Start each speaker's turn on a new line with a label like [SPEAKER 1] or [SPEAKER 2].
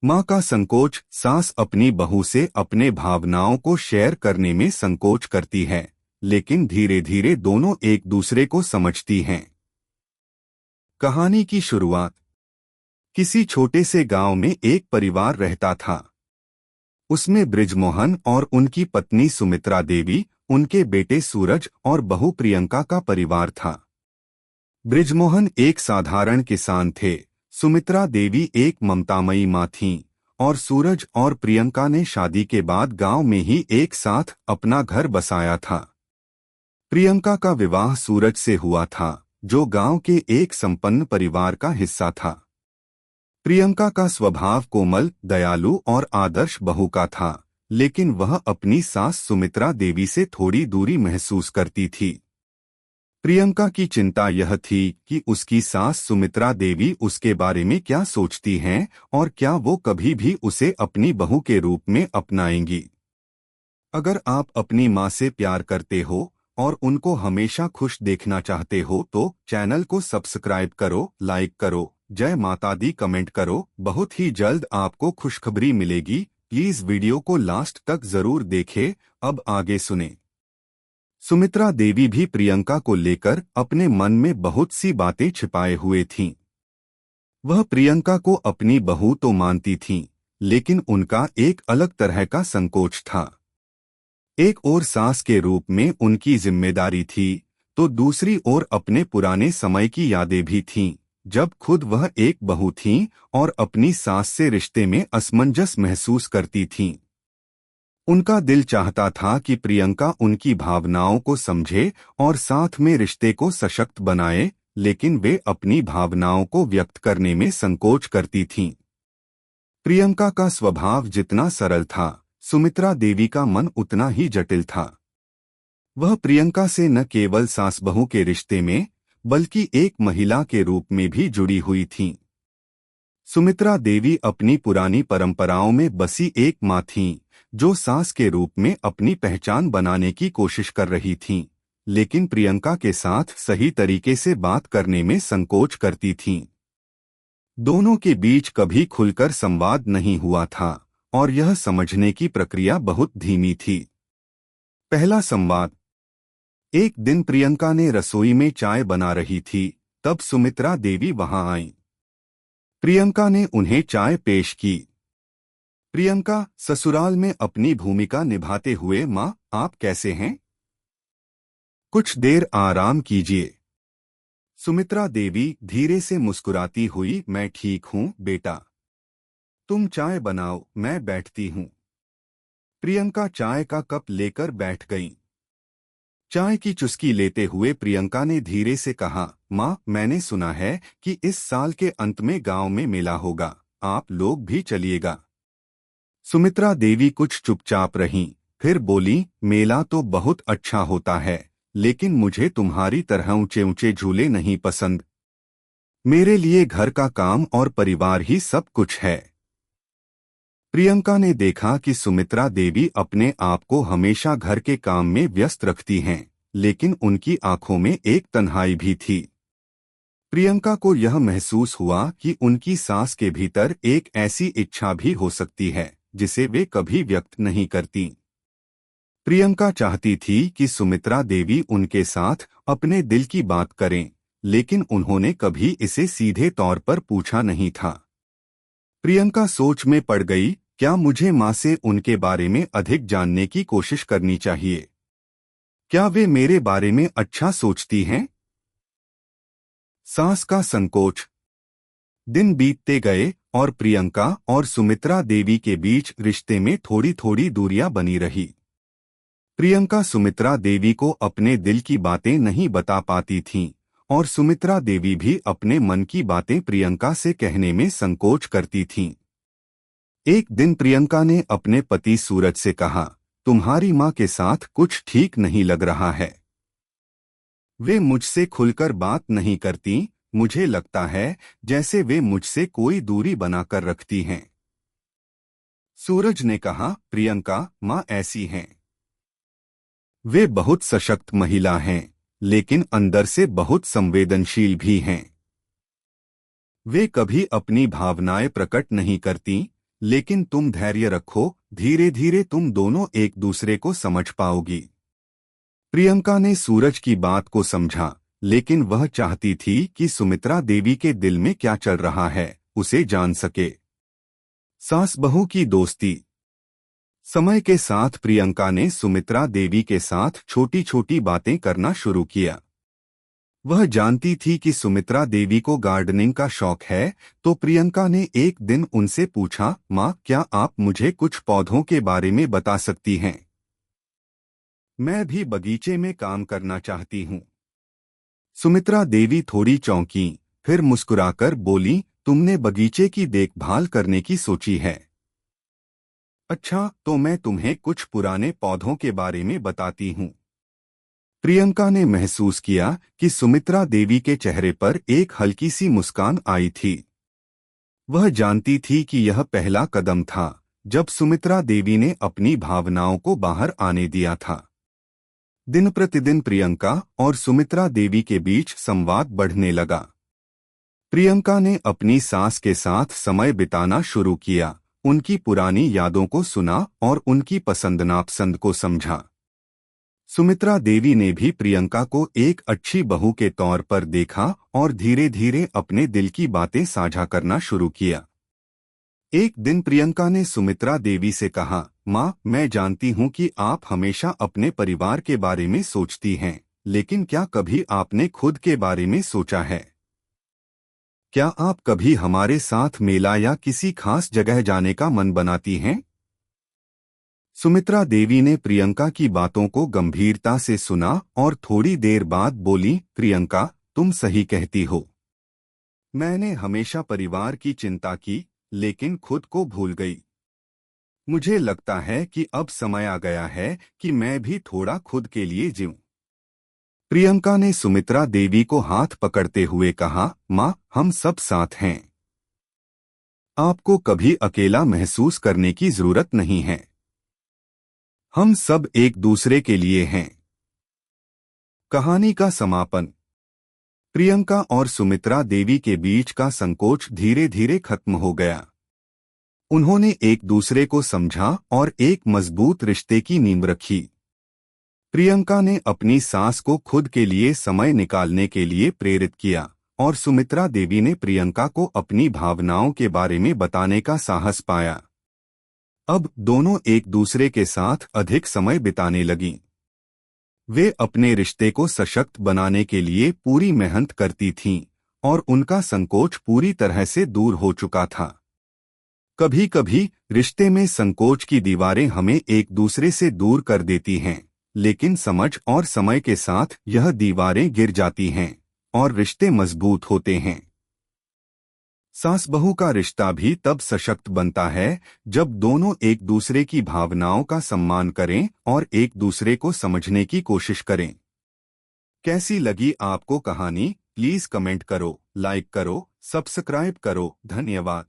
[SPEAKER 1] माँ का संकोच। सास अपनी बहू से अपने भावनाओं को शेयर करने में संकोच करती है, लेकिन धीरे धीरे दोनों एक दूसरे को समझती हैं। कहानी की शुरुआत। किसी छोटे से गांव में एक परिवार रहता था। उसमें बृजमोहन और उनकी पत्नी सुमित्रा देवी, उनके बेटे सूरज और बहू प्रियंका का परिवार था। बृजमोहन एक साधारण किसान थे, सुमित्रा देवी एक ममतामयी माँ थीं, और सूरज और प्रियंका ने शादी के बाद गांव में ही एक साथ अपना घर बसाया था। प्रियंका का विवाह सूरज से हुआ था, जो गांव के एक संपन्न परिवार का हिस्सा था। प्रियंका का स्वभाव कोमल, दयालु और आदर्श बहू का था, लेकिन वह अपनी सास सुमित्रा देवी से थोड़ी दूरी महसूस करती थी। प्रियंका की चिंता यह थी कि उसकी सास सुमित्रा देवी उसके बारे में क्या सोचती हैं और क्या वो कभी भी उसे अपनी बहू के रूप में अपनाएंगी। अगर आप अपनी माँ से प्यार करते हो और उनको हमेशा खुश देखना चाहते हो तो चैनल को सब्सक्राइब करो, लाइक करो, जय माता दी कमेंट करो। बहुत ही जल्द आपको खुशखबरी मिलेगी। प्लीज वीडियो को लास्ट तक जरूर देखें। अब आगे सुने। सुमित्रा देवी भी प्रियंका को लेकर अपने मन में बहुत सी बातें छिपाए हुए थीं। वह प्रियंका को अपनी बहू तो मानती थीं, लेकिन उनका एक अलग तरह का संकोच था। एक ओर सास के रूप में उनकी जिम्मेदारी थी, तो दूसरी ओर अपने पुराने समय की यादें भी थीं, जब खुद वह एक बहू थीं और अपनी सास से रिश्ते में असमंजस महसूस करती थीं। उनका दिल चाहता था कि प्रियंका उनकी भावनाओं को समझे और साथ में रिश्ते को सशक्त बनाए, लेकिन वे अपनी भावनाओं को व्यक्त करने में संकोच करती थीं। प्रियंका का स्वभाव जितना सरल था, सुमित्रा देवी का मन उतना ही जटिल था। वह प्रियंका से न केवल सास बहू के रिश्ते में, बल्कि एक महिला के रूप में भी जुड़ी हुई थीं। सुमित्रा देवी अपनी पुरानी परंपराओं में बसी एक माँ थीं, जो सास के रूप में अपनी पहचान बनाने की कोशिश कर रही थीं, लेकिन प्रियंका के साथ सही तरीके से बात करने में संकोच करती थीं। दोनों के बीच कभी खुलकर संवाद नहीं हुआ था और यह समझने की प्रक्रिया बहुत धीमी थी। पहला संवाद। एक दिन प्रियंका ने रसोई में चाय बना रही थी, तब सुमित्रा देवी वहां आईं। प्रियंका ने उन्हें चाय पेश की। प्रियंका, ससुराल में अपनी भूमिका निभाते हुए माँ, आप कैसे हैं? कुछ देर आराम कीजिए। सुमित्रा देवी धीरे से मुस्कुराती हुई, मैं ठीक हूँ बेटा। तुम चाय बनाओ, मैं बैठती हूँ। प्रियंका चाय का कप लेकर बैठ गई। चाय की चुस्की लेते हुए प्रियंका ने धीरे से कहा, माँ, मैंने सुना है कि इस साल के अंत में गांव में मेला होगा, आप लोग भी चलिएगा। सुमित्रा देवी कुछ चुपचाप रहीं, फिर बोली, मेला तो बहुत अच्छा होता है, लेकिन मुझे तुम्हारी तरह ऊंचे ऊंचे झूले नहीं पसंद। मेरे लिए घर का काम और परिवार ही सब कुछ है। प्रियंका ने देखा कि सुमित्रा देवी अपने आप को हमेशा घर के काम में व्यस्त रखती हैं, लेकिन उनकी आंखों में एक तन्हाई भी थी। प्रियंका को यह महसूस हुआ कि उनकी सास के भीतर एक ऐसी इच्छा भी हो सकती है जिसे वे कभी व्यक्त नहीं करती। प्रियंका चाहती थी कि सुमित्रा देवी उनके साथ अपने दिल की बात करें, लेकिन उन्होंने कभी इसे सीधे तौर पर पूछा नहीं था। प्रियंका सोच में पड़ गई, क्या मुझे माँ से उनके बारे में अधिक जानने की कोशिश करनी चाहिए? क्या वे मेरे बारे में अच्छा सोचती हैं? सास का संकोच। दिन बीतते गए और प्रियंका और सुमित्रा देवी के बीच रिश्ते में थोड़ी थोड़ी दूरियां बनी रही। प्रियंका सुमित्रा देवी को अपने दिल की बातें नहीं बता पाती थीं और सुमित्रा देवी भी अपने मन की बातें प्रियंका से कहने में संकोच करती थीं। एक दिन प्रियंका ने अपने पति सूरज से कहा, तुम्हारी माँ के साथ कुछ ठीक नहीं लग रहा है। वे मुझसे खुलकर बात नहीं करती, मुझे लगता है जैसे वे मुझसे कोई दूरी बनाकर रखती हैं। सूरज ने कहा, प्रियंका, माँ ऐसी हैं। वे बहुत सशक्त महिला हैं, लेकिन अंदर से बहुत संवेदनशील भी हैं। वे कभी अपनी भावनाएं प्रकट नहीं करती, लेकिन तुम धैर्य रखो, धीरे धीरे तुम दोनों एक दूसरे को समझ पाओगी। प्रियंका ने सूरज की बात को समझा, लेकिन वह चाहती थी कि सुमित्रा देवी के दिल में क्या चल रहा है उसे जान सके। सास बहू की दोस्ती। समय के साथ प्रियंका ने सुमित्रा देवी के साथ छोटी छोटी बातें करना शुरू किया। वह जानती थी कि सुमित्रा देवी को गार्डनिंग का शौक है, तो प्रियंका ने एक दिन उनसे पूछा, माँ क्या आप मुझे कुछ पौधों के बारे में बता सकती हैं? मैं भी बगीचे में काम करना चाहती हूँ। सुमित्रा देवी थोड़ी चौंकी, फिर मुस्कुराकर बोली, तुमने बगीचे की देखभाल करने की सोची है? अच्छा, तो मैं तुम्हें कुछ पुराने पौधों के बारे में बताती हूँ। प्रियंका ने महसूस किया कि सुमित्रा देवी के चेहरे पर एक हल्की सी मुस्कान आई थी। वह जानती थी कि यह पहला कदम था, जब सुमित्रा देवी ने अपनी भावनाओं को बाहर आने दिया था। दिन प्रतिदिन प्रियंका और सुमित्रा देवी के बीच संवाद बढ़ने लगा। प्रियंका ने अपनी सास के साथ समय बिताना शुरू किया, उनकी पुरानी यादों को सुना और उनकी पसंद नापसंद को समझा। सुमित्रा देवी ने भी प्रियंका को एक अच्छी बहू के तौर पर देखा और धीरे धीरे अपने दिल की बातें साझा करना शुरू किया। एक दिन प्रियंका ने सुमित्रा देवी से कहा, माँ मैं जानती हूँ कि आप हमेशा अपने परिवार के बारे में सोचती हैं, लेकिन क्या कभी आपने खुद के बारे में सोचा है? क्या आप कभी हमारे साथ मेला या किसी खास जगह जाने का मन बनाती हैं? सुमित्रा देवी ने प्रियंका की बातों को गंभीरता से सुना और थोड़ी देर बाद बोली, प्रियंका तुम सही कहती हो। मैंने हमेशा परिवार की चिंता की, लेकिन खुद को भूल गई। मुझे लगता है कि अब समय आ गया है कि मैं भी थोड़ा खुद के लिए जीऊं। प्रियंका ने सुमित्रा देवी को हाथ पकड़ते हुए कहा, माँ हम सब साथ हैं। आपको कभी अकेला महसूस करने की जरूरत नहीं है। हम सब एक दूसरे के लिए हैं। कहानी का समापन। प्रियंका और सुमित्रा देवी के बीच का संकोच धीरे धीरे खत्म हो गया। उन्होंने एक दूसरे को समझा और एक मजबूत रिश्ते की नींव रखी। प्रियंका ने अपनी सास को खुद के लिए समय निकालने के लिए प्रेरित किया और सुमित्रा देवी ने प्रियंका को अपनी भावनाओं के बारे में बताने का साहस पाया। अब दोनों एक दूसरे के साथ अधिक समय बिताने लगीं। वे अपने रिश्ते को सशक्त बनाने के लिए पूरी मेहनत करती थीं और उनका संकोच पूरी तरह से दूर हो चुका था। कभी कभी रिश्ते में संकोच की दीवारें हमें एक दूसरे से दूर कर देती हैं, लेकिन समझ और समय के साथ यह दीवारें गिर जाती हैं और रिश्ते मजबूत होते हैं। सास बहू का रिश्ता भी तब सशक्त बनता है जब दोनों एक दूसरे की भावनाओं का सम्मान करें और एक दूसरे को समझने की कोशिश करें। कैसी लगी आपको कहानी? प्लीज कमेंट करो, लाइक करो, सब्सक्राइब करो। धन्यवाद।